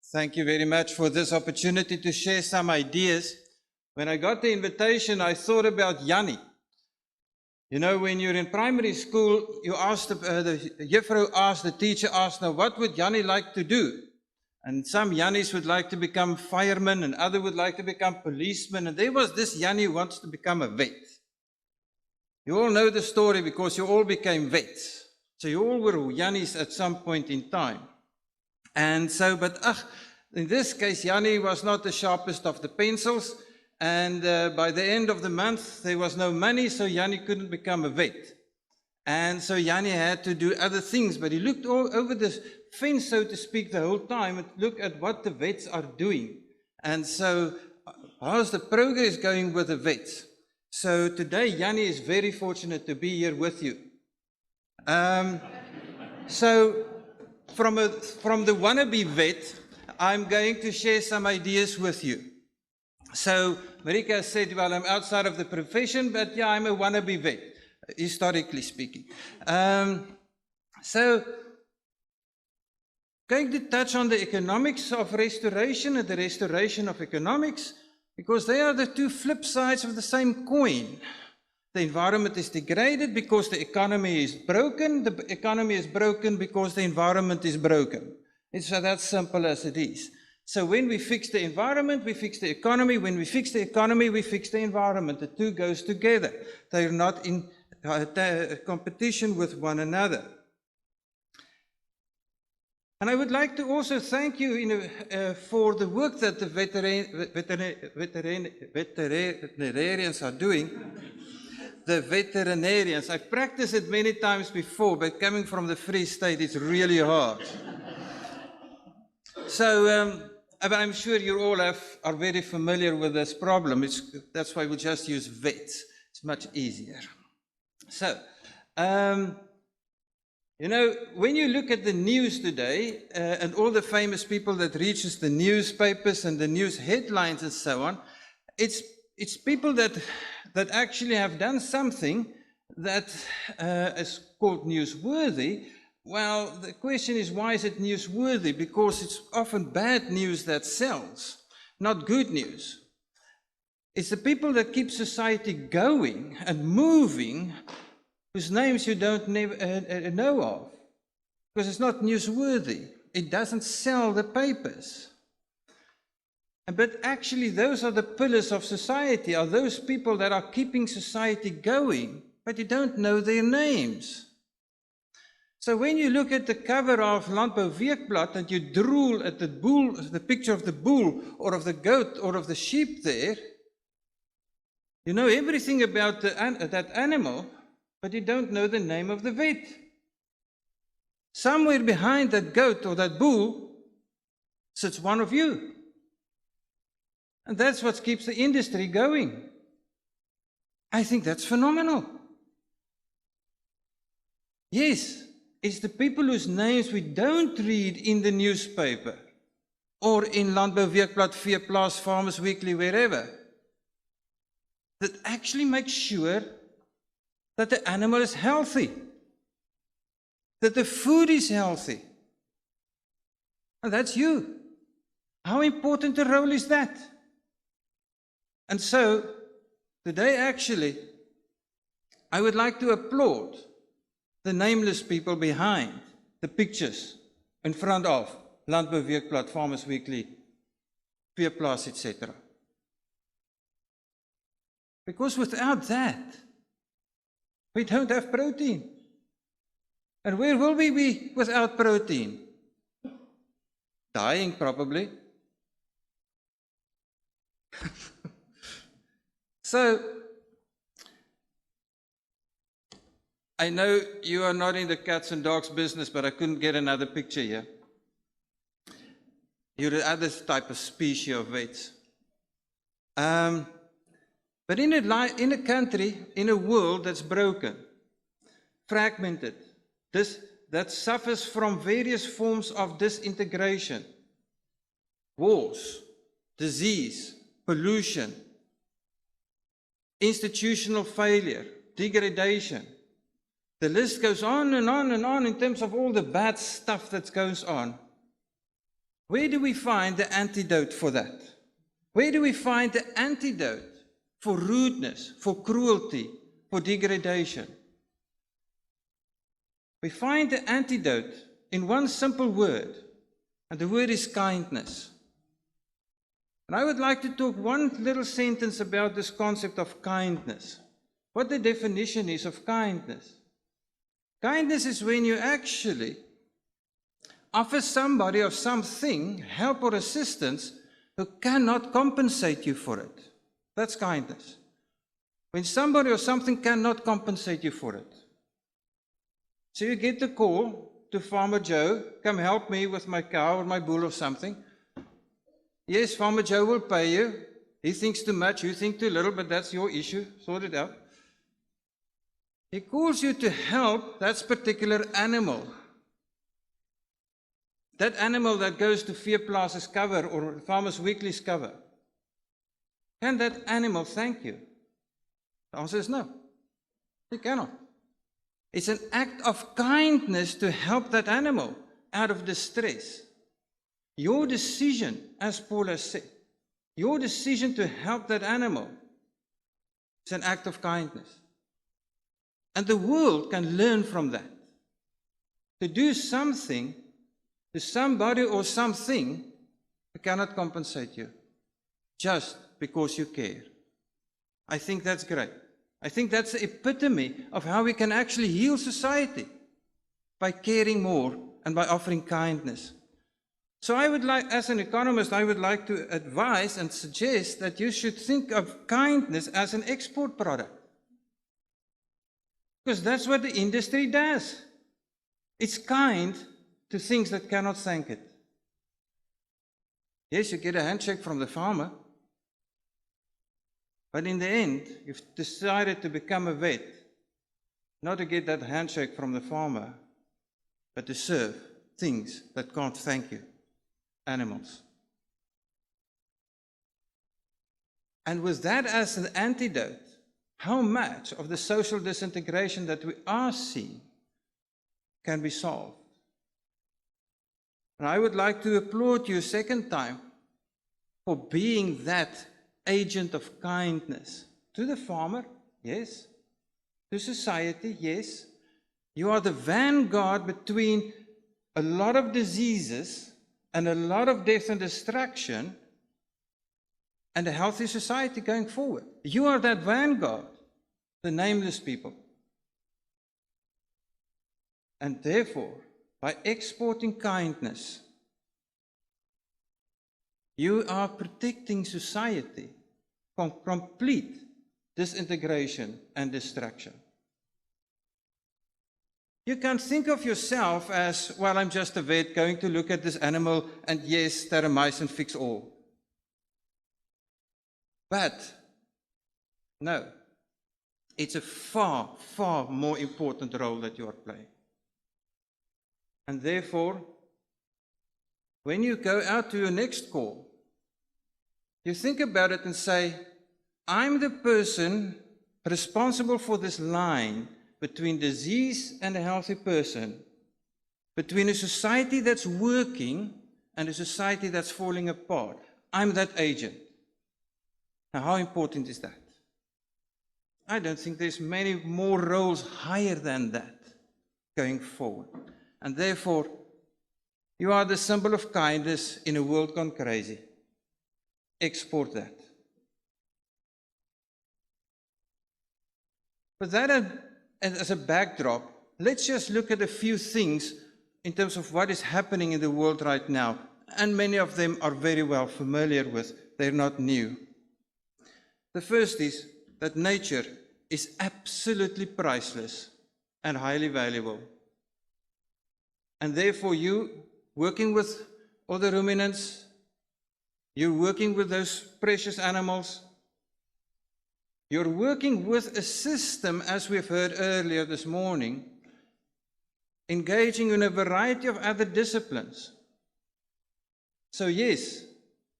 Thank you very much for this opportunity to share some ideas. When I got the invitation, I thought about Jannie. You know, when you're in primary school, you ask the juffrou asked, the teacher asked, now what would Jannie like to do? And some Jannies would like to become firemen, and others would like to become policemen. And there was this Jannie who wants to become a vet. You all know the story because you all became vets. So you all were Jannies at some point in time. And so, but in this case, Jannie was not the sharpest of the pencils. And by the end of the month, there was no money, so Jannie couldn't become a vet. And so Jannie had to do other things, but he looked all over the fence, so to speak, the whole time and looked at what the vets are doing. And so, how's the progress going with the vets? So today, Jannie is very fortunate to be here with you. So, from the wannabe vet, I'm going to share some ideas with you. So, Marika said, well, I'm outside of the profession, but yeah, I'm a wannabe vet, historically speaking. So, going to touch on the economics of restoration and the restoration of economics, because they are the two flip sides of the same coin. The environment is degraded because the economy is broken. The economy is broken because the environment is broken. It's that simple as it is. So when we fix the environment, we fix the economy. When we fix the economy, we fix the environment. The two goes together. They're not in competition with one another. And I would like to also thank you for the work that the veterinarians are doing. The veterinarians. I've practiced it many times before, but coming from the Free State, it's really hard. So, but I'm sure you all are very familiar with this problem. That's why we just use vets. It's much easier. So, you know, when you look at the news today, and all the famous people that reaches the newspapers and the news headlines and so on, it's people that actually have done something that is called newsworthy. Well, the question is, why is it newsworthy? Because it's often bad news that sells, not good news. It's the people that keep society going and moving, whose names you don't know of, because it's not newsworthy. It doesn't sell the papers. But actually, those are the pillars of society, are those people that are keeping society going, but you don't know their names. So when you look at the cover of Landbou Weekblad and you drool at the bull, the picture of the bull or of the goat or of the sheep there, you know everything about that animal, but you don't know the name of the vet. Somewhere behind that goat or that bull sits one of you. And that's what keeps the industry going. I think that's phenomenal. Yes. It's the people whose names we don't read in the newspaper or in Landbou Weekblad, Veeplaas, Farmers Weekly, wherever, that actually make sure that the animal is healthy, that the food is healthy. And that's you. How important a role is that? And so, today actually, I would like to applaud the nameless people behind the pictures in front of Landbou Weekblad, Farmers Weekly, Veeplaas, etc. Because without that, we don't have protein. And where will we be without protein? Dying, probably. So, I know you are not in the cats and dogs business, but I couldn't get another picture here. You're the other type of species of vets. But in a country, in a world that's broken, fragmented, that suffers from various forms of disintegration, wars, disease, pollution, institutional failure, degradation. The list goes on and on and on in terms of all the bad stuff that goes on. Where do we find the antidote for that? Where do we find the antidote for rudeness, for cruelty, for degradation? We find the antidote in one simple word, and the word is kindness. And I would like to talk one little sentence about this concept of kindness. What the definition is of kindness. Kindness is when you actually offer somebody or something help or assistance who cannot compensate you for it. That's kindness. When somebody or something cannot compensate you for it. So you get the call to Farmer Joe, come help me with my cow or my bull or something. Yes, Farmer Joe will pay you. He thinks too much, you think too little, but that's your issue. Sort it out. He calls you to help that particular animal. That animal that goes to Veeplaas's cover or Farmers Weekly's cover. Can that animal thank you? The answer is no. He cannot. It's an act of kindness to help that animal out of distress. Your decision, as Paul has said, your decision to help that animal is an act of kindness. And the world can learn from that. To do something to somebody or something who cannot compensate you just because you care. I think that's great. I think that's the epitome of how we can actually heal society by caring more and by offering kindness. So I would like, as an economist, I would like to advise and suggest that you should think of kindness as an export product. Because that's what the industry does. It's kind to things that cannot thank it. Yes, you get a handshake from the farmer, but in the end, you've decided to become a vet, not to get that handshake from the farmer, but to serve things that can't thank you, animals. And with that as an antidote, how much of the social disintegration that we are seeing can be solved? And I would like to applaud you a second time for being that agent of kindness to the farmer, yes, to society, yes. You are the vanguard between a lot of diseases and a lot of death and destruction and a healthy society going forward. You are that vanguard, the nameless people. And therefore, by exporting kindness, you are protecting society from complete disintegration and destruction. You can think of yourself as, well, I'm just a vet going to look at this animal and yes, terramycin fix all. But, no, it's a far, far more important role that you are playing. And therefore, when you go out to your next call, you think about it and say, I'm the person responsible for this line between disease and a healthy person, between a society that's working and a society that's falling apart. I'm that agent. Now, how important is that? I don't think there's many more roles higher than that going forward. And therefore, you are the symbol of kindness in a world gone crazy. Export that. With that as a backdrop, let's just look at a few things in terms of what is happening in the world right now. And many of them are very well familiar with. They're not new. The first is that nature is absolutely priceless and highly valuable. And therefore you, working with other ruminants, you're working with those precious animals, you're working with a system, as we've heard earlier this morning, engaging in a variety of other disciplines. So yes,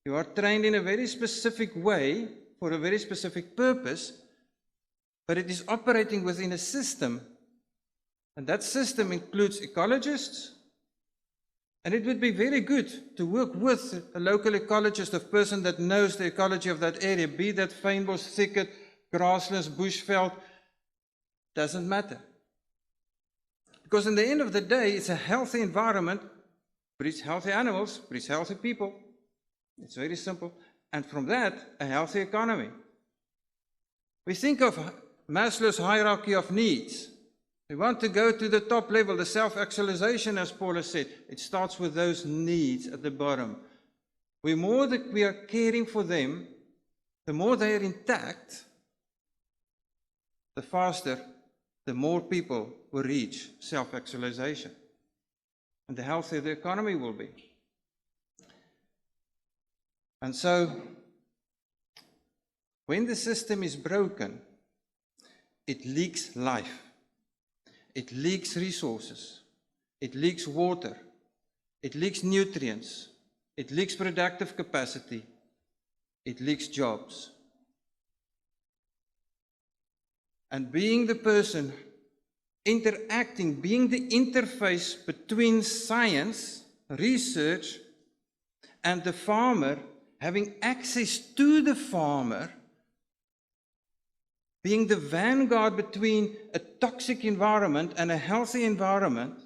you are trained in a very specific way for a very specific purpose, but it is operating within a system. And that system includes ecologists, And it would be very good to work with a local ecologist, a person that knows the ecology of that area, be that fynbos, thicket, grasslands, bushveld, doesn't matter. Because in the end of the day, it's a healthy environment, breeds healthy animals, breeds healthy people. It's very simple. And from that, a healthy economy. We think of Maslow's hierarchy of needs. We want to go to the top level, the self-actualization, as Paula said. It starts with those needs at the bottom. The more that we are caring for them, the more they are intact, the faster, the more people will reach self-actualization. And the healthier the economy will be. And so, when the system is broken, it leaks life. It leaks resources. It leaks water. It leaks nutrients. It leaks productive capacity. It leaks jobs. And being the person interacting, being the interface between science, research, and the farmer, having access to the farmer, being the vanguard between a toxic environment and a healthy environment,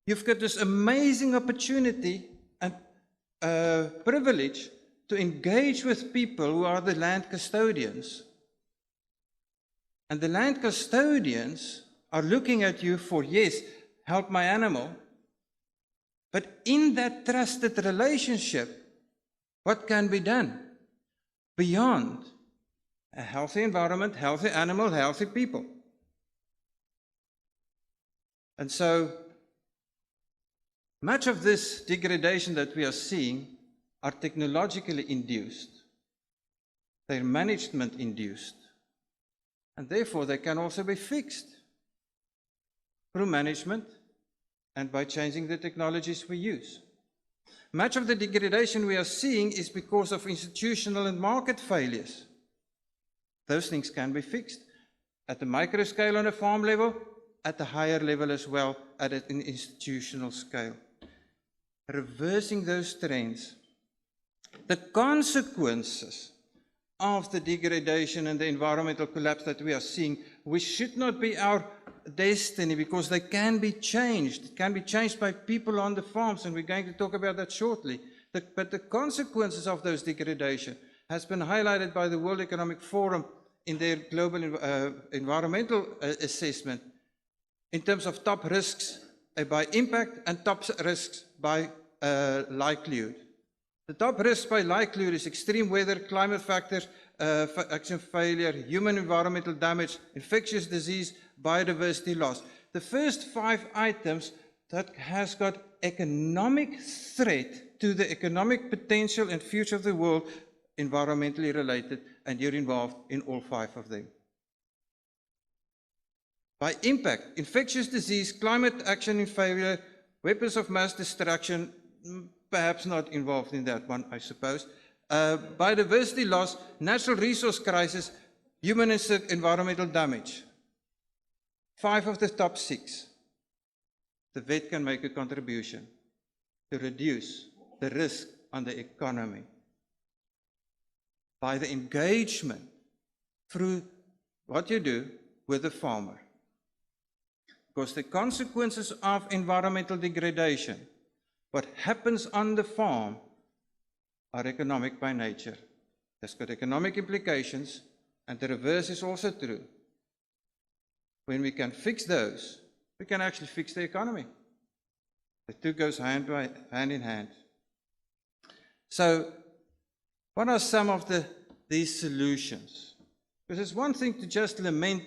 you've got this amazing opportunity and privilege to engage with people who are the land custodians. And the land custodians are looking at you for, yes, help my animal, but in that trusted relationship, what can be done beyond a healthy environment, healthy animal, healthy people? And so, much of this degradation that we are seeing are technologically induced. They're management induced. And therefore, they can also be fixed through management and by changing the technologies we use. Much of the degradation we are seeing is because of institutional and market failures. Those things can be fixed at the micro scale on a farm level, at the higher level as well, at an institutional scale. Reversing those trends. The consequences of the degradation and the environmental collapse that we are seeing, which should not be our destiny because they can be changed. It can be changed by people on the farms, and we're going to talk about that shortly. But the consequences of those degradation has been highlighted by the World Economic Forum in their global environmental assessment in terms of top risks by impact and top risks by likelihood. The top risk by likelihood is extreme weather, climate factors, action failure, human environmental damage, infectious disease, biodiversity loss. The first 5 items that has got economic threat to the economic potential and future of the world, environmentally related, and you're involved in all 5 of them. By impact, infectious disease, climate action and failure, weapons of mass destruction, perhaps not involved in that one, I suppose. Biodiversity loss, natural resource crisis, human and environmental damage. 5 of the top 6. The vet can make a contribution to reduce the risk on the economy by the engagement through what you do with the farmer. Because the consequences of environmental degradation, what happens on the farm, are economic by nature. There's got economic implications, and the reverse is also true. When we can fix those, we can actually fix the economy. The two goes hand in hand. So, what are some of these solutions? Because it's one thing to just lament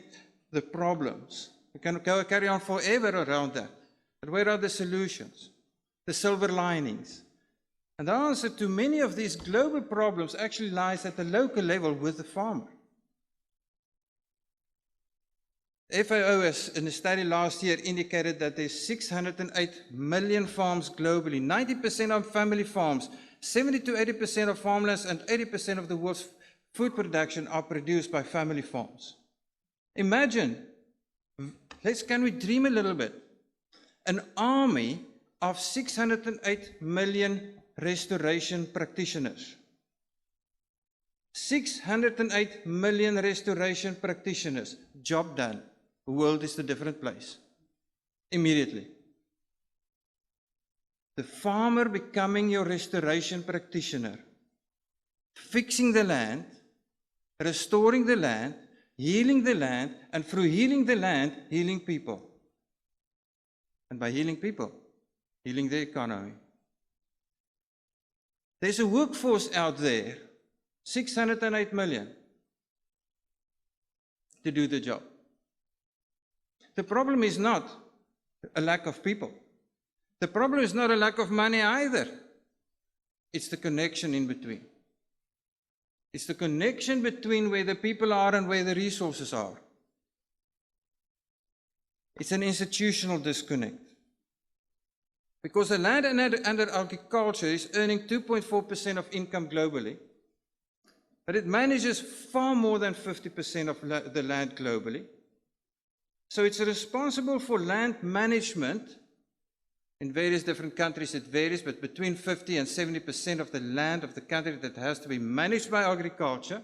the problems. We can carry on forever around that. But where are the solutions? The silver linings. And the answer to many of these global problems actually lies at the local level with the farmer. FAO has, in a study last year, indicated that there's 608 million farms globally. 90% are family farms. 70 to 80% of farmlands and 80% of the world's food production are produced by family farms. Imagine, can we dream a little bit? An army of 608 million restoration practitioners. 608 million restoration practitioners. Job done. The world is a different place. Immediately. The farmer becoming your restoration practitioner. Fixing the land, restoring the land, healing the land, and through healing the land, healing people. And by healing people, healing the economy. There's a workforce out there, 608 million, to do the job. The problem is not a lack of people. The problem is not a lack of money either. It's the connection in between. It's the connection between where the people are and where the resources are. It's an institutional disconnect. Because the land under agriculture is earning 2.4% of income globally, but it manages far more than 50% of the land globally. So it's responsible for land management. In various different countries it varies, but between 50 and 70% of the land of the country that has to be managed by agriculture,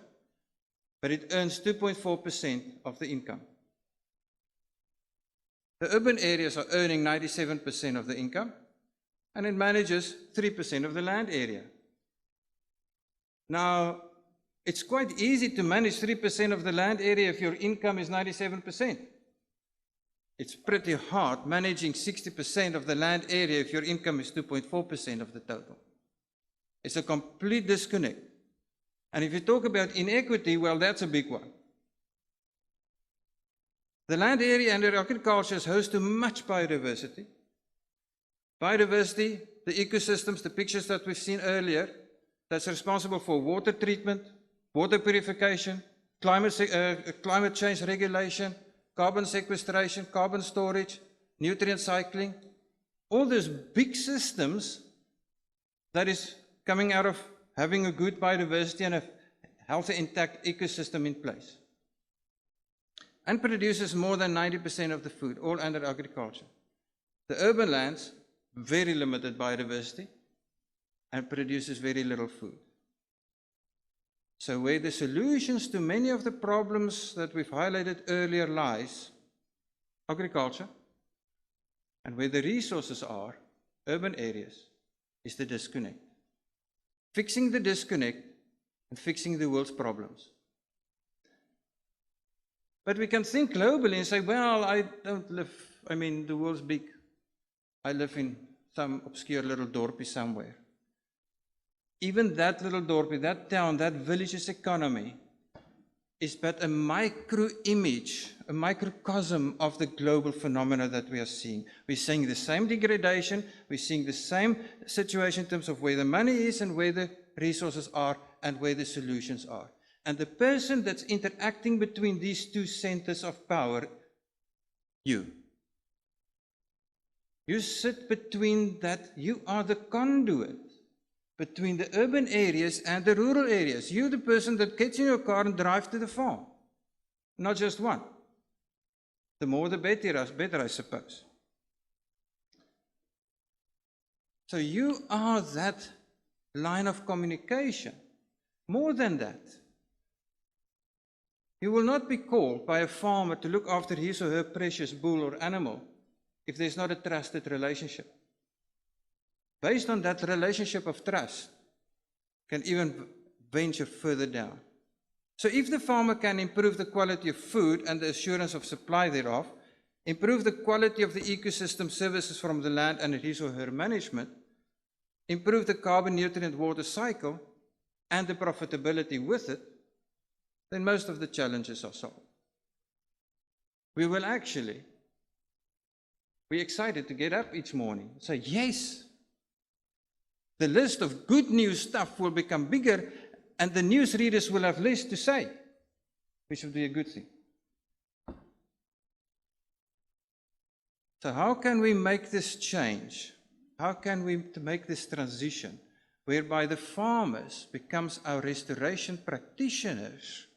but it earns 2.4% of the income. The urban areas are earning 97% of the income, and it manages 3% of the land area. Now, it's quite easy to manage 3% of the land area if your income is 97%. It's pretty hard managing 60% of the land area if your income is 2.4% of the total. It's a complete disconnect. And if you talk about inequity, well, that's a big one. The land area under agriculture is host to much biodiversity. Biodiversity, the ecosystems, the pictures that we've seen earlier, that's responsible for water treatment, water purification, climate change regulation, carbon sequestration, carbon storage, nutrient cycling, all those big systems that is coming out of having a good biodiversity and a healthy, intact ecosystem in place. And produces more than 90% of the food, all under agriculture. The urban lands, very limited biodiversity, and produces very little food. So where the solutions to many of the problems that we've highlighted earlier lies, agriculture, and where the resources are, urban areas, is the disconnect. Fixing the disconnect and fixing the world's problems. But we can think globally and say, well, the world's big. I live in some obscure little dorpie somewhere. Even that little dorpie, that town, that village's economy is but a micro-image, a microcosm of the global phenomena that we are seeing. We're seeing the same degradation, we're seeing the same situation in terms of where the money is and where the resources are and where the solutions are. And the person that's interacting between these two centers of power, you sit between that, you are the conduit between the urban areas and the rural areas. You're the person that gets in your car and drives to the farm. Not just one. The more the better, I suppose. So you are that line of communication. More than that. You will not be called by a farmer to look after his or her precious bull or animal if there's not a trusted relationship. Based on that relationship of trust, can even venture further down. So if the farmer can improve the quality of food and the assurance of supply thereof, improve the quality of the ecosystem services from the land and his or her management, improve the carbon nutrient water cycle and the profitability with it, then most of the challenges are solved. We're excited to get up each morning and say, yes, the list of good news stuff will become bigger and the news readers will have less to say, which would be a good thing. So how can we make this change? How can we make this transition whereby the farmers becomes our restoration practitioners,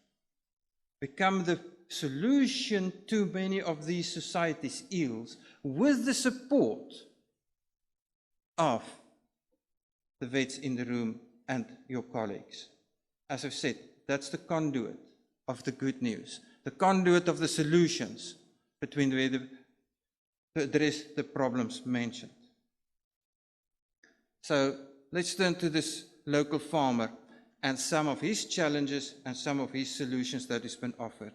become the solution to many of these societies' ills with the support of the vets in the room and your colleagues. As I've said, that's the conduit of the good news, the conduit of the solutions between to address the problems mentioned. So let's turn to this local farmer and some of his challenges and some of his solutions that has been offered.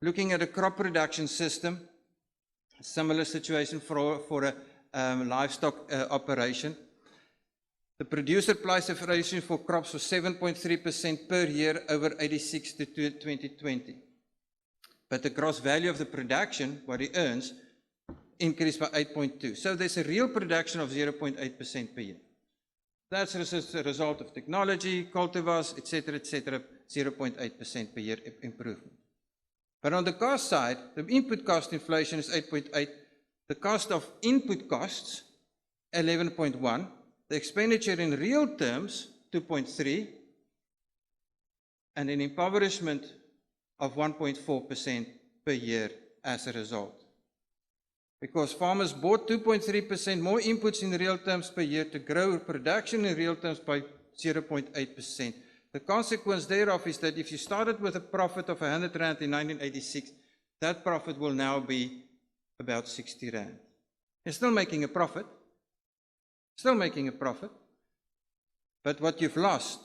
Looking at a crop production system, a similar situation for a livestock operation. The producer price inflation for crops was 7.3% per year over 86 to 2020. But the gross value of the production, what he earns, increased by 8.2%. So there's a real production of 0.8% per year. That's a result of technology, cultivars, etc., 0.8% per year improvement. But on the cost side, the input cost inflation is 8.8%. The cost of input costs, 11.1%. The expenditure in real terms, 2.3%. And an impoverishment of 1.4% per year as a result. Because farmers bought 2.3% more inputs in real terms per year to grow production in real terms by 0.8%. The consequence thereof is that if you started with a profit of 100 Rand in 1986, that profit will now be about 60 Rand. You're still making a profit. Still making a profit. But what you've lost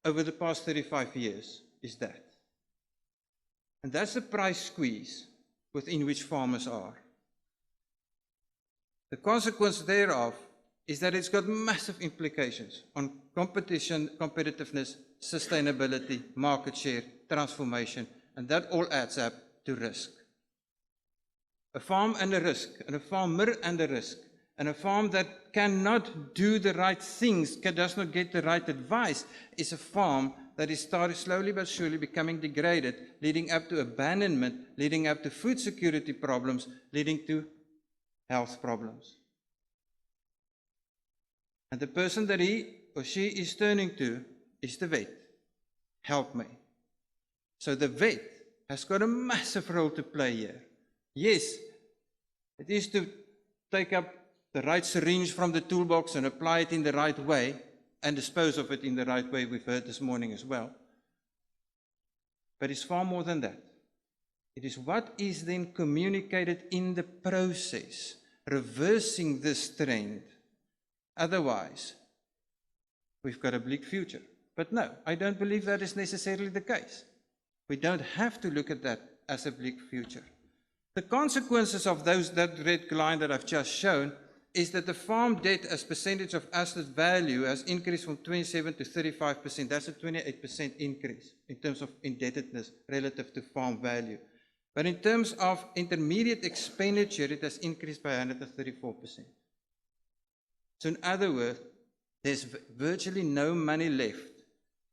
over the past 35 years is that. And that's the price squeeze within which farmers are. The consequence thereof is that it's got massive implications on competition, competitiveness, sustainability, market share, transformation, and that all adds up to risk. A farm and a risk, and a farmer and a risk, and a farm that cannot do the right things, does not get the right advice, is a farm that is slowly but surely becoming degraded, leading up to abandonment, leading up to food security problems, leading to health problems. And the person that he or she is turning to is the vet. Help me. So the vet has got a massive role to play here. Yes, it is to take up the right syringe from the toolbox and apply it in the right way and dispose of it in the right way, we've heard this morning as well. But it's far more than that. It is what is then communicated in the process, reversing this trend. Otherwise, we've got a bleak future. But no, I don't believe that is necessarily the case. We don't have to look at that as a bleak future. The consequences of that red line that I've just shown is that the farm debt as percentage of asset value has increased from 27% to 35%. That's a 28% increase in terms of indebtedness relative to farm value. But in terms of intermediate expenditure, it has increased by 134%. So in other words, there's virtually no money left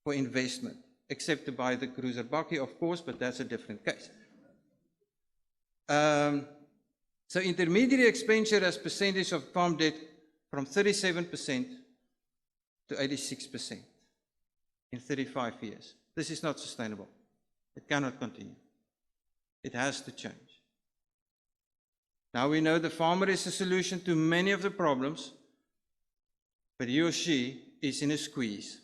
for investment, except to buy the cruiser bakkie, of course, but that's a different case. So intermediary expenditure as percentage of farm debt from 37% to 86% in 35 years. This is not sustainable. It cannot continue. It has to change. Now we know the farmer is a solution to many of the problems, but he or she is in a squeeze.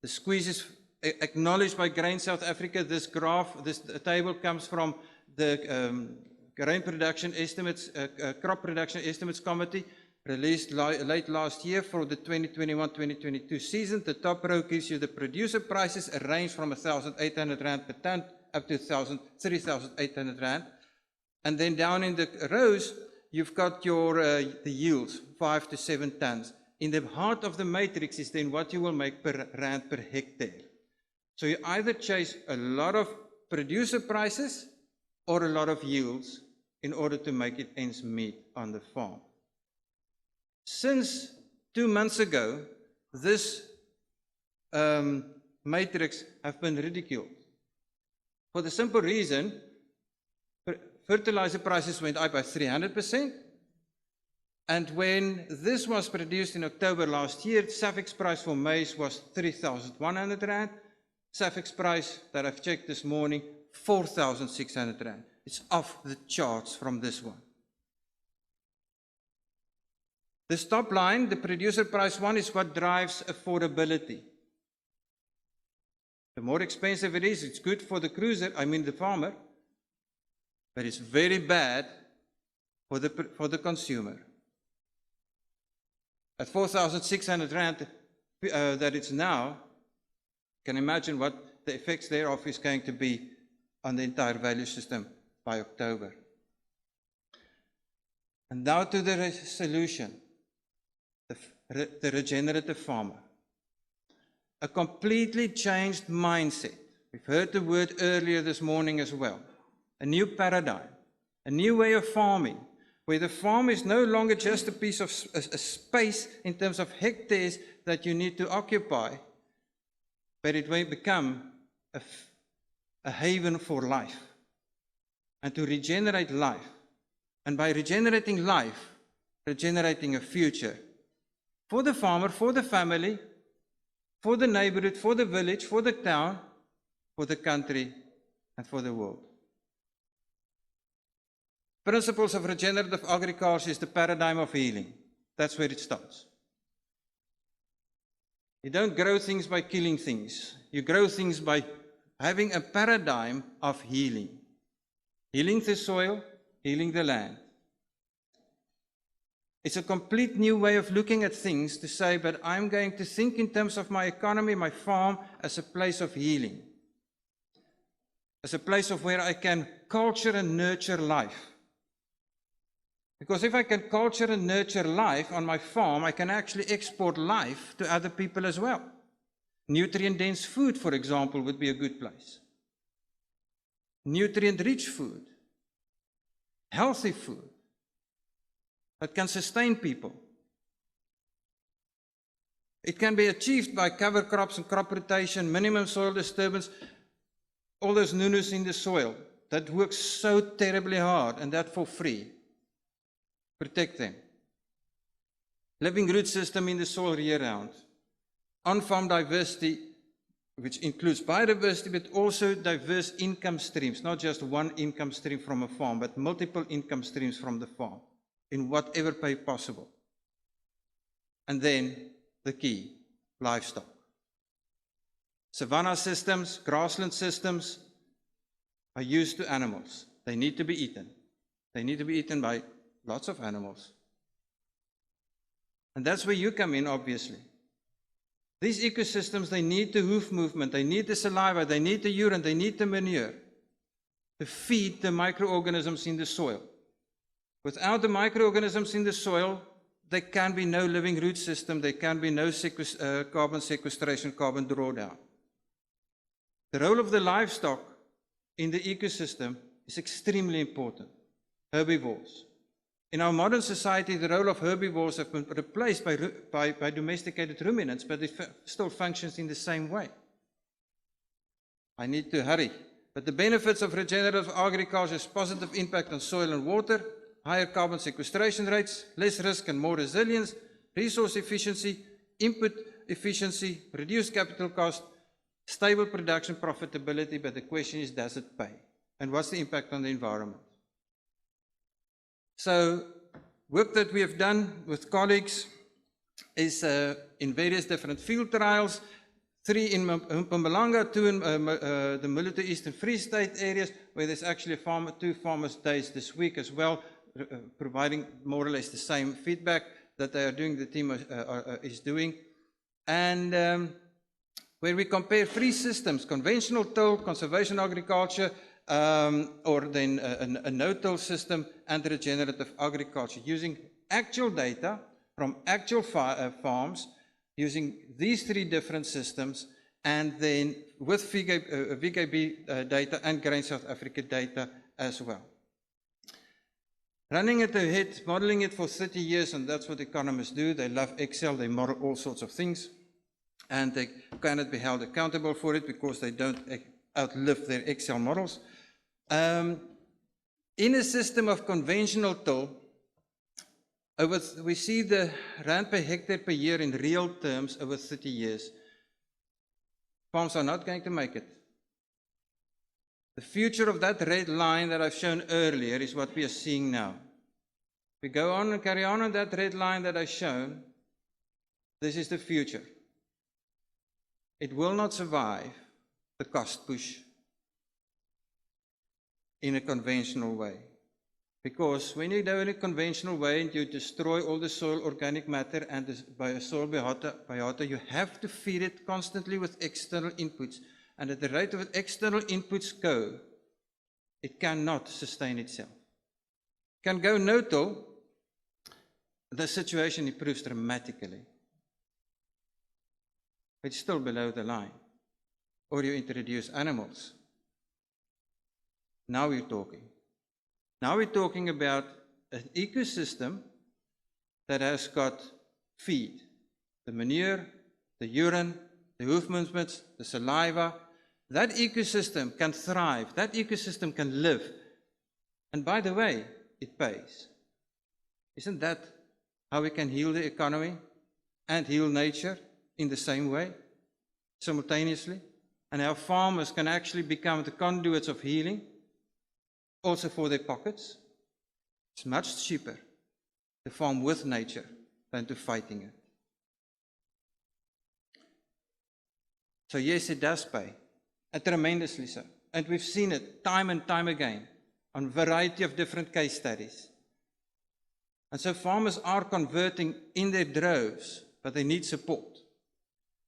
The squeeze is acknowledged by Grain South Africa. This graph, this table comes from the Grain Production Estimates, Crop Production Estimates Committee, released late last year for the 2021-2022 season. The top row gives you the producer prices, a range from 1,800 Rand per ton up to 3,800 Rand. And then down in the rows, you've got your the yields, 5 to 7 tons. In the heart of the matrix is then what you will make per Rand per hectare. So you either chase a lot of producer prices or a lot of yields in order to make it ends meet on the farm. Since 2 months ago, this matrix have been ridiculed. For the simple reason, fertilizer prices went up by 300%. And when this was produced in October last year, Safex price for maize was 3,100 Rand. Safex price that I've checked this morning, 4,600 Rand. It's off the charts from this one. This top line, the producer price one, is what drives affordability. The more expensive it is, it's good for the cruiser, I mean the farmer, but it's very bad for the consumer. At 4,600 Rand that it's now, you can imagine what the effects thereof is going to be on the entire value system by October. And now to the solution, the regenerative farmer. A completely changed mindset. We've heard the word earlier this morning as well. A new paradigm, a new way of farming, where the farm is no longer just a piece of a space in terms of hectares that you need to occupy, but it will become a haven for life and to regenerate life. And by regenerating life, regenerating a future for the farmer, for the family, for the neighborhood, for the village, for the town, for the country, and for the world. Principles of regenerative agriculture is the paradigm of healing. That's where it starts. You don't grow things by killing things. You grow things by having a paradigm of healing. Healing the soil, healing the land. It's a complete new way of looking at things to say, but I'm going to think in terms of my economy, my farm, as a place of healing. As a place of where I can culture and nurture life. Because if I can culture and nurture life on my farm, I can actually export life to other people as well. Nutrient-dense food, for example, would be a good place. Nutrient-rich food. Healthy food. That can sustain people. It can be achieved by cover crops and crop rotation, minimum soil disturbance, all those nunus in the soil that work so terribly hard, and that for free. Protect them. Living root system in the soil year-round. On-farm diversity, which includes biodiversity, but also diverse income streams, not just one income stream from a farm, but multiple income streams from the farm, in whatever way possible. And then the key, livestock. Savanna systems, grassland systems are used to animals. They need to be eaten. They need to be eaten by lots of animals. And that's where you come in, obviously. These ecosystems, they need the hoof movement, they need the saliva, they need the urine, they need the manure to feed the microorganisms in the soil. Without the microorganisms in the soil, there can be no living root system, there can be no carbon sequestration, carbon drawdown. The role of the livestock in the ecosystem is extremely important. Herbivores. In our modern society, the role of herbivores have been replaced by domesticated ruminants, but it still functions in the same way. I need to hurry. But the benefits of regenerative agriculture is positive impact on soil and water, higher carbon sequestration rates, less risk and more resilience, resource efficiency, input efficiency, reduced capital cost, stable production profitability, but the question is, does it pay? And what's the impact on the environment? So, work that we have done with colleagues is in various different field trials, 3 in Mpumalanga, 2 in the Military Eastern Free State areas, where there's actually 2 farmers' days this week as well, providing more or less the same feedback that they are doing, the team is doing. And where we compare 3 systems, conventional till, conservation agriculture, or then a no-till system and regenerative agriculture, using actual data from actual farms, using these 3 different systems, and then with VKB data and Grain South Africa data as well. Running it ahead, modeling it for 30 years, and that's what economists do. They love Excel, they model all sorts of things, and they cannot be held accountable for it because they don't outlive their Excel models. In a system of conventional till, we see the rand per hectare per year in real terms over 30 years. Farms are not going to make it. The future of that red line that I've shown earlier is what we are seeing now. We go on and carry on that red line that I've shown. This is the future. It will not survive the cost push in a conventional way. Because when you do it in a conventional way and you destroy all the soil organic matter and the soil biota, you have to feed it constantly with external inputs. And at the rate of external inputs go, it cannot sustain itself. It can go no-till, the situation improves dramatically. It's still below the line. Or you introduce animals. Now we're talking. Now we're talking about an ecosystem that has got feed. The manure, the urine, the hoof movements, the saliva. That ecosystem can thrive. That ecosystem can live. And by the way, it pays. Isn't that how we can heal the economy and heal nature in the same way, simultaneously? And how farmers can actually become the conduits of healing, also for their pockets. It's much cheaper to farm with nature than to fighting it. So yes, it does pay, and tremendously so. And we've seen it time and time again on a variety of different case studies. And so farmers are converting in their droves, but they need support.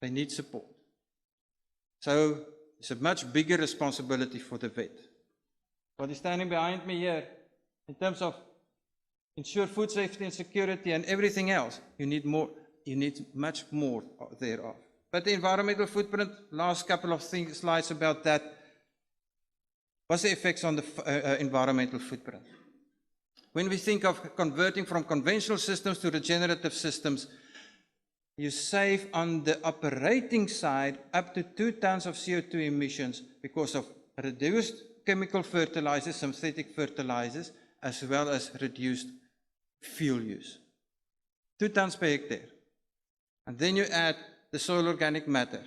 They need support. So it's a much bigger responsibility for the vet. What is standing behind me here, in terms of ensure food safety and security and everything else, you need more. You need much more thereof. But the environmental footprint, last couple of slides about that. What's the effects on the environmental footprint? When we think of converting from conventional systems to regenerative systems, you save on the operating side up to 2 tons of CO2 emissions because of reduced chemical fertilizers, synthetic fertilizers, as well as reduced fuel use. 2 tons per hectare. And then you add the soil organic matter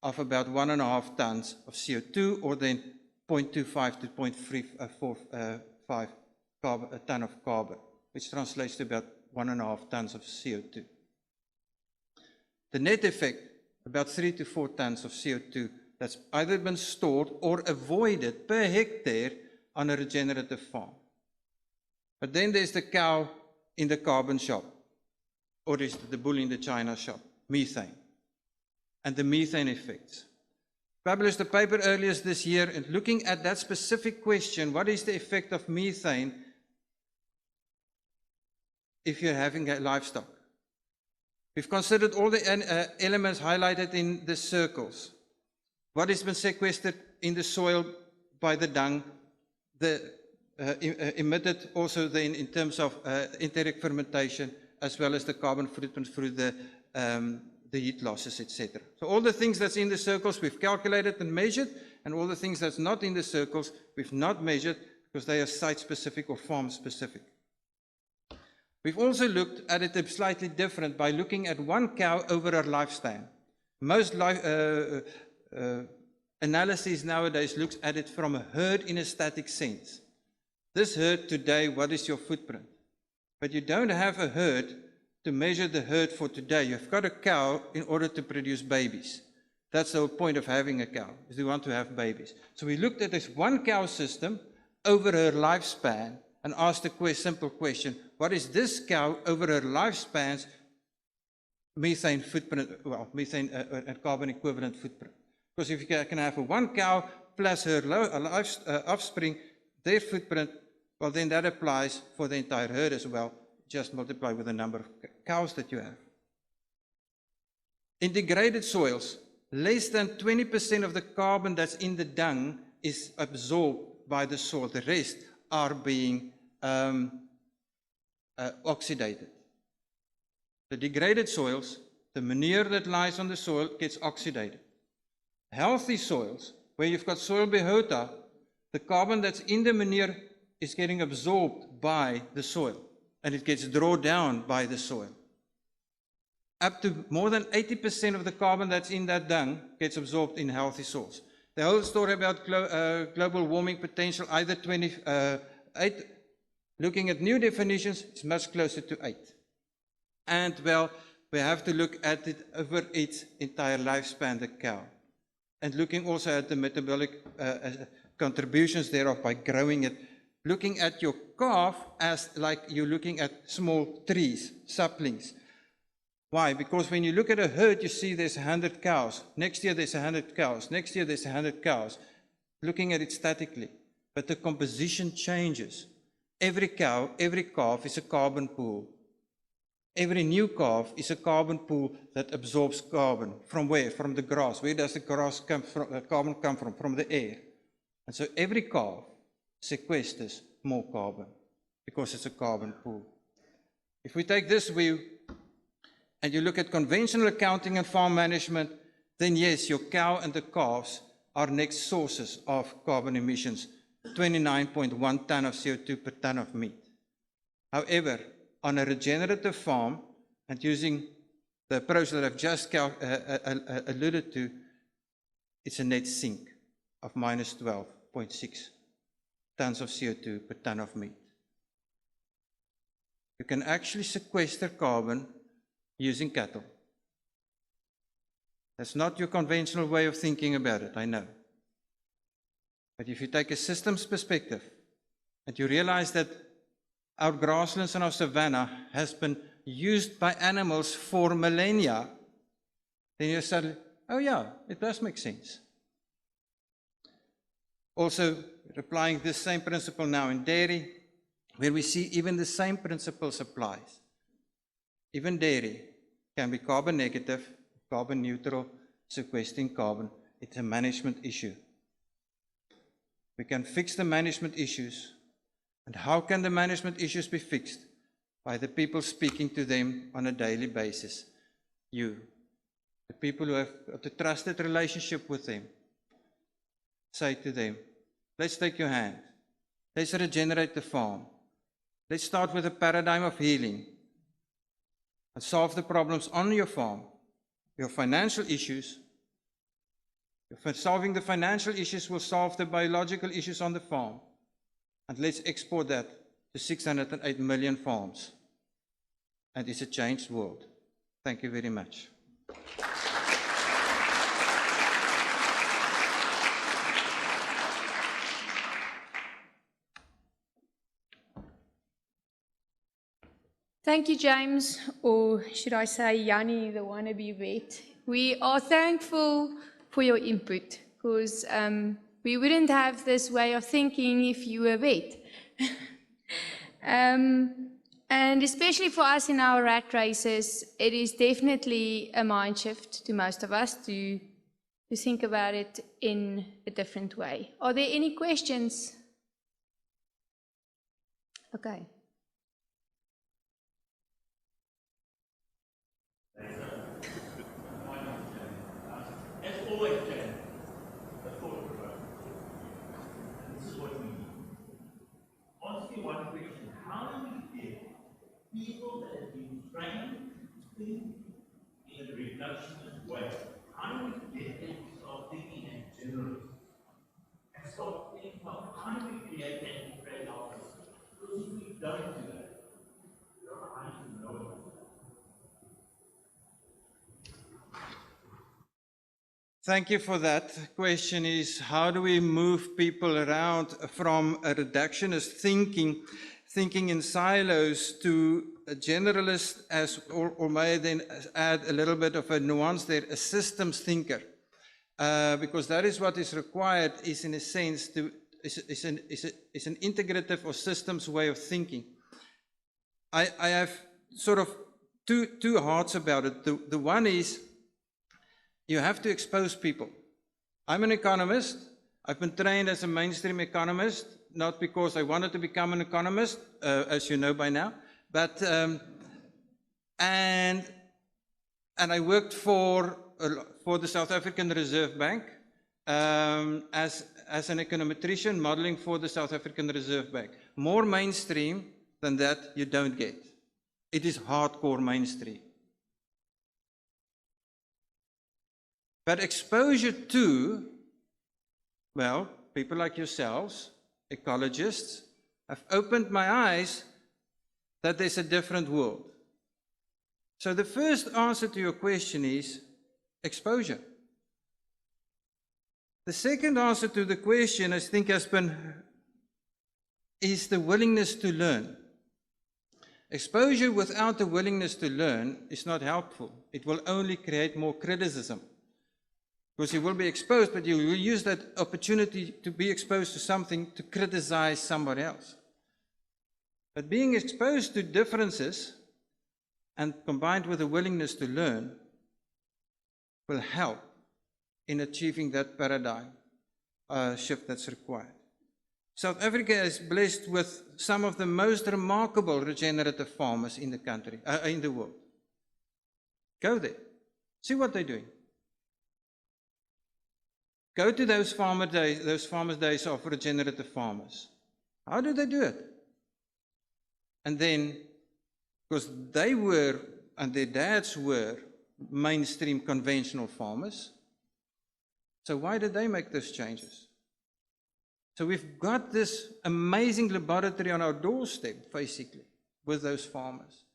of about 1.5 tons of CO2, or then 0.25 to 0.345 a ton of carbon, which translates to about 1.5 tons of CO2. The net effect, about 3 to 4 tons of CO2 that's either been stored or avoided per hectare on a regenerative farm. But then there's the cow in the carbon shop, or is the bull in the China shop, methane, and the methane effects. Published a paper earlier this year and looking at that specific question, what is the effect of methane if you're having a livestock? We've considered all the elements highlighted in the circles. What has been sequestered in the soil by the dung, emitted also then in terms of enteric fermentation, as well as the carbon footprint through the heat losses, etc. So all the things that's in the circles we've calculated and measured, and all the things that's not in the circles we've not measured because they are site-specific or farm-specific. We've also looked at it slightly different by looking at one cow over a lifespan. Most analysis nowadays looks at it from a herd in a static sense. This herd today, what is your footprint? But you don't have a herd to measure the herd for today. You've got a cow in order to produce babies. That's the whole point of having a cow, is you want to have babies. So we looked at this one cow system over her lifespan and asked a simple question: what is this cow over her lifespan's methane footprint, well, methane and carbon equivalent footprint? Because if you can have a one cow plus her offspring, their footprint, well, then that applies for the entire herd as well. Just multiply with the number of cows that you have. In degraded soils, less than 20% of the carbon that's in the dung is absorbed by the soil. The rest are being oxidated. The degraded soils, the manure that lies on the soil gets oxidated. Healthy soils, where you've got soil biota, the carbon that's in the manure is getting absorbed by the soil, and it gets drawn down by the soil. Up to more than 80% of the carbon that's in that dung gets absorbed in healthy soils. The whole story about global warming potential, either Looking at new definitions, it's much closer to 8. And well, we have to look at it over its entire lifespan, the cow. And looking also at the metabolic contributions thereof by growing it. Looking at your calf as like you're looking at small trees, saplings. Why? Because when you look at a herd, you see there's 100 cows. Next year there's 100 cows. Next year there's 100 cows. Looking at it statically. But the composition changes. Every cow, every calf is a carbon pool. Every new calf is a carbon pool that absorbs carbon. From where? From the grass. Where does the grass come from? Carbon come from? From the air. And so every calf sequesters more carbon because it's a carbon pool. If we take this view and you look at conventional accounting and farm management, then yes, your cow and the calves are next sources of carbon emissions, 29.1 ton of CO2 per ton of meat. However, on a regenerative farm, and using the approach that I've just alluded to, it's a net sink of minus 12.6 tons of CO2 per ton of meat. You can actually sequester carbon using cattle. That's not your conventional way of thinking about it, I know. But if you take a systems perspective, and you realize that our grasslands and our savanna has been used by animals for millennia, then you suddenly, oh yeah, it does make sense. Also, applying this same principle now in dairy, where we see even the same principles applies. Even dairy can be carbon negative, carbon neutral, sequestering carbon. It's a management issue. We can fix the management issues. And how can the management issues be fixed? By the people speaking to them on a daily basis. You, the people who have a trusted relationship with them, say to them, let's take your hand. Let's regenerate the farm. Let's start with a paradigm of healing and solve the problems on your farm, your financial issues. Solving the financial issues will solve the biological issues on the farm. And let's export that to 608 million farms. And it's a changed world. Thank you very much. Thank you, James, or should I say Yanni, the wannabe vet. We are thankful for your input, because we wouldn't have this way of thinking if you were a vet. And especially for us in our rat races, it is definitely a mind shift to most of us to think about it in a different way. Are there any questions? Okay. As always, Jan, a thought provoking. This is what we need. Ask you one question. How do we get people that have been trained to think in a reductionist way? How do we get them to start thinking in general? And start thinking about how do we create anti-trade offers? Because if we don't do that, we're behind to know it. Thank you for that. The question is, how do we move people around from a reductionist thinking in silos, to a generalist, or may I then add a little bit of a nuance there, a systems thinker? Because that is what is required, is in a sense, is an integrative or systems way of thinking. I have sort of two hearts about it. The one is, you have to expose people. I'm an economist. I've been trained as a mainstream economist, not because I wanted to become an economist, as you know by now, but and I worked for the South African Reserve Bank as an econometrician modeling for the South African Reserve Bank. More mainstream than that you don't get. It is hardcore mainstream. But exposure to, well, people like yourselves, ecologists, I've opened my eyes that there's a different world. So the first answer to your question is exposure. The second answer to the question, I think, is the willingness to learn. Exposure without the willingness to learn is not helpful. It will only create more criticism. Because you will be exposed, but you will use that opportunity to be exposed to something to criticize somebody else. But being exposed to differences and combined with a willingness to learn will help in achieving that paradigm shift that's required. South Africa is blessed with some of the most remarkable regenerative farmers in the country, in the world. Go there, see what they're doing. Go to those farmers' days of regenerative farmers. How do they do it? And then, because they were, and their dads were, mainstream conventional farmers, so why did they make those changes? So we've got this amazing laboratory on our doorstep, basically, with those farmers.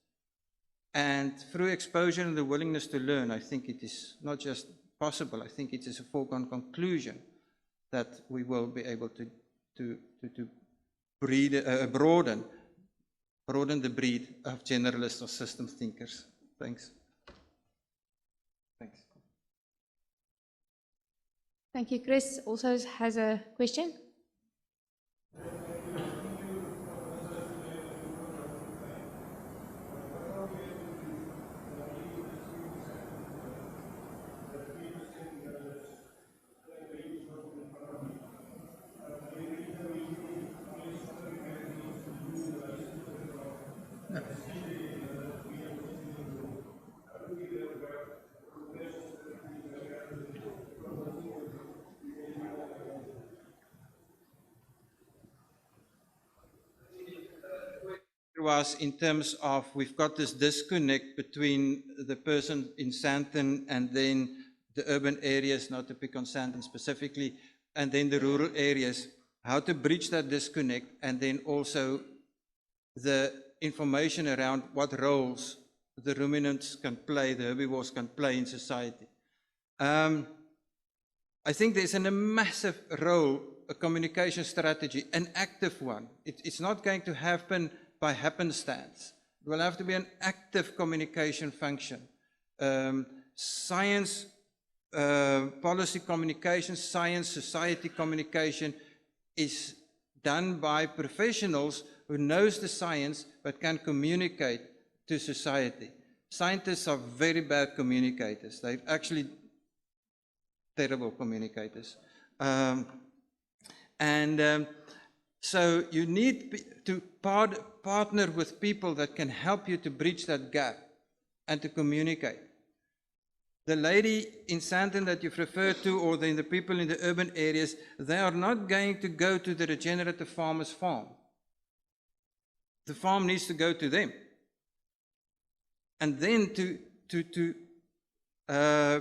And through exposure and the willingness to learn, I think it is not just possible, I think it is a foregone conclusion that we will be able to broaden the breed of generalists or system thinkers. Thanks. Thanks. Thank you. Chris also has a question. Was in terms of we've got this disconnect between the person in Sandton and then the urban areas, not to pick on Sandton specifically, and then the rural areas, how to bridge that disconnect, and then also the information around what roles the ruminants can play, the herbivores can play in society. I think there's a massive role, a communication strategy, an active one. It's not going to happen by happenstance. It will have to be an active communication function. Science, policy communication, science, society communication is done by professionals who knows the science but can communicate to society. Scientists are very bad communicators. They're actually terrible communicators. So you need to partner with people that can help you to bridge that gap and to communicate. The lady in Sandton that you've referred to, or the people in the urban areas, they are not going to go to the regenerative farmer's farm. The farm needs to go to them. And then to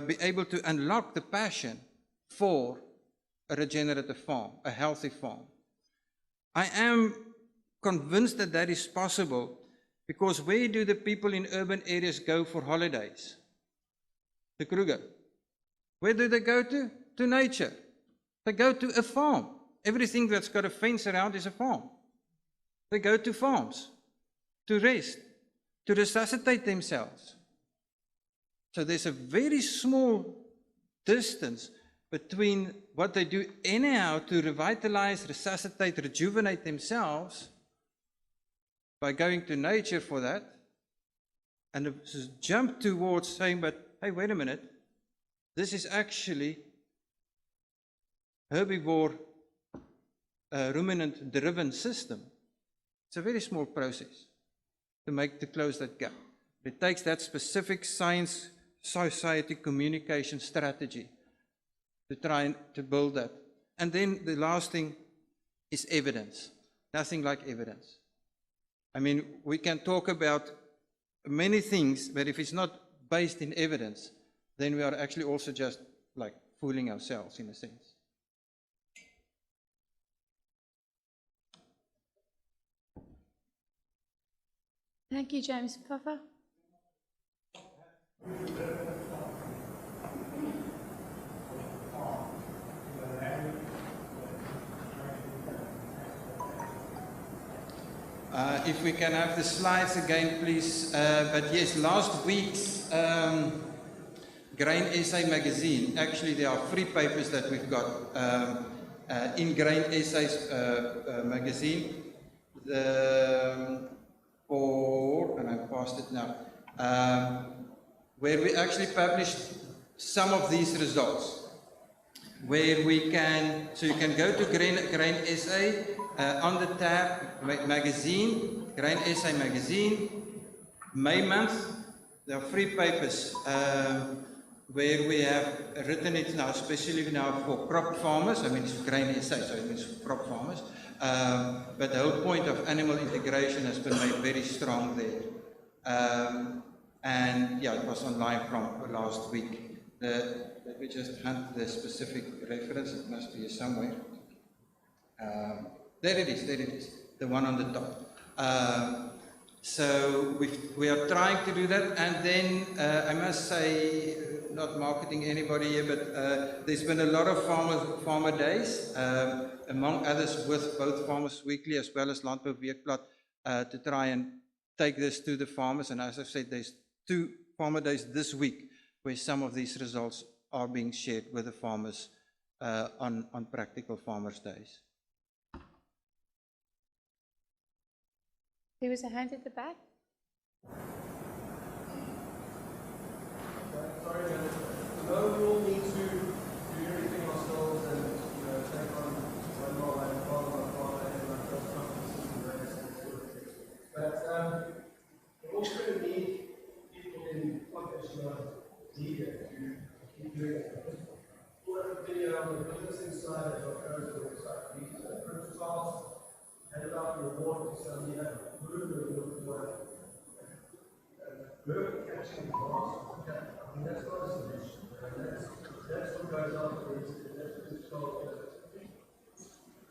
be able to unlock the passion for a regenerative farm, a healthy farm. I am convinced that that is possible, because where do the people in urban areas go for holidays? The Kruger. Where do they go to? To nature. They go to a farm. Everything that's got a fence around is a farm. They go to farms to rest, to resuscitate themselves. So there's a very small distance between what they do anyhow to revitalize, resuscitate, rejuvenate themselves by going to nature for that, and just jump towards saying, but hey, wait a minute, this is actually herbivore ruminant-driven system. It's a very small process to close that gap. It takes that specific science, society, communication strategy to try to build that. And then the last thing is evidence. Nothing like evidence. I mean, we can talk about many things, but if it's not based in evidence, then we are actually also just like fooling ourselves in a sense. Thank you, James. Papa? If we can have the slides again, please. But yes, last week's Grain SA magazine, actually there are 3 papers that we've got in Grain SA's magazine. And I passed it now, where we actually published some of these results. Where we can, so you can go to Grain SA on the tab magazine, Grain SA magazine, May month. There are 3 papers where we have written it now, especially now for crop farmers. I mean, it's Grain SA, so it means crop farmers. But the whole point of animal integration has been made very strong there. And yeah, it was online from last week. Let me just hunt the specific reference. It must be here somewhere. There it is, the one on the top. So we are trying to do that. And then I must say, not marketing anybody here, but there's been a lot of farmer days, among others with both Farmers Weekly as well as Landbou Weekblad, to try and take this to the farmers. And as I've said, there's 2 farmer days this week where some of these results are being shared with the farmers on Practical Farmers Days. There was a hand at the back. Sorry, no rule need to do everything ourselves and take on one more like father and like those conferences and that sort of thing. But we're also going to need people in context media to keep doing it. We'll have a video on the business inside of our website. We use protocols and about reward for somebody that moved the water. Bird catching grass, I mean, that's not a solution. That's what goes on for this. That's what it's called.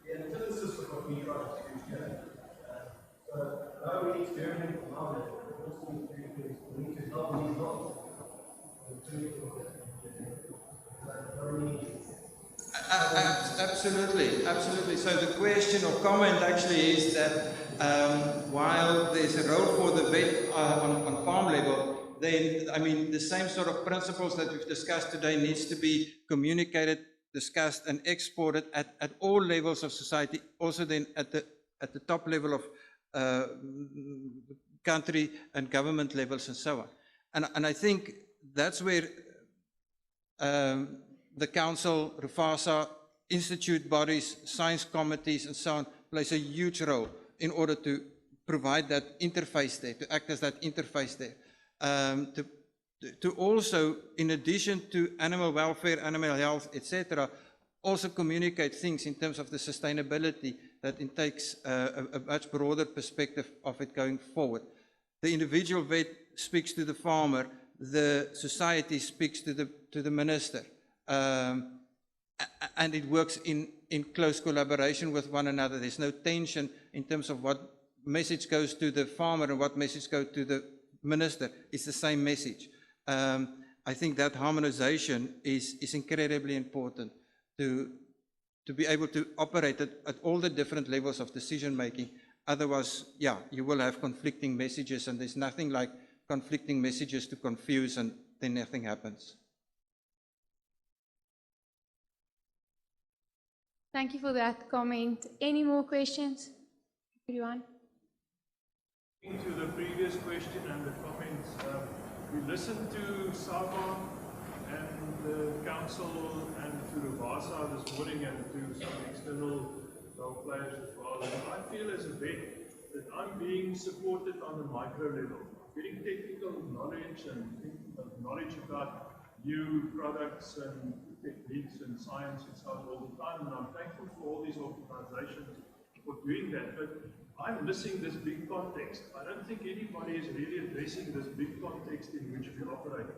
The antithesis of what we try to do here. So, now we need to do everything from our level. We also need to do things. We need to help these dogs. Absolutely. So the question or comment actually is that while there's a role for the vet on farm level, then I mean the same sort of principles that we've discussed today needs to be communicated, discussed, and exported at all levels of society. Also, then at the top level of country and government levels and so on. And I think that's where the council, RuVASA, institute bodies, science committees, and so on, plays a huge role in order to provide that interface there, to act as that interface there. To also, in addition to animal welfare, animal health, etc., also communicate things in terms of the sustainability that it takes a much broader perspective of it going forward. The individual vet speaks to the farmer, the society speaks to the minister. And it works in close collaboration with one another. There's no tension in terms of what message goes to the farmer and what message goes to the minister. It's the same message. I think that harmonization is incredibly important to be able to operate at all the different levels of decision making. Otherwise, yeah, you will have conflicting messages, and there's nothing like conflicting messages to confuse, and then nothing happens. Thank you for that comment. Any more questions? Everyone? To the previous question and the comments, we listened to Sava and the council and to RuVASA this morning and to some external role players as well. And I feel as a vet that I'm being supported on the micro level, getting technical knowledge and knowledge about new products and techniques and science and so on all the time, and I'm thankful for all these organizations for doing that, but I'm missing this big context. I don't think anybody is really addressing this big context in which we operate,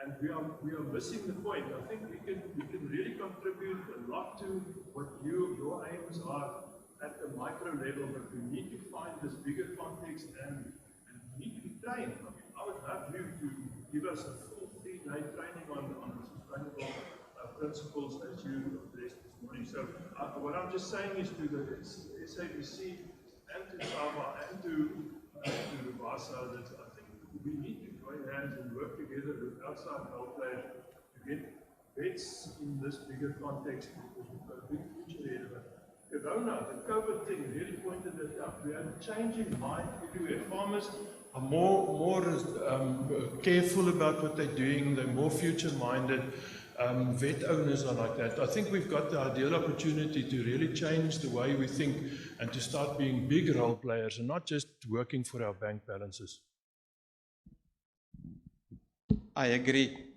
and we are missing the point. I think we can really contribute a lot to what your aims are at the micro level, but we need to find this bigger context and train. I mean, I would love you to give us a full 3-day training on sustainable principles as you addressed this morning. So what I'm just saying is to the SABC and to SABA and to RuVASA that I think we need to join hands and work together with outside health players to get vets in this bigger context, because we've got a big future ahead of us. Corona, the COVID thing really pointed it out. We are changing mind everywhere. Farmers are more careful about what they're doing. They're more future-minded. Vet owners are like that. I think we've got the ideal opportunity to really change the way we think and to start being big role players and not just working for our bank balances. I agree.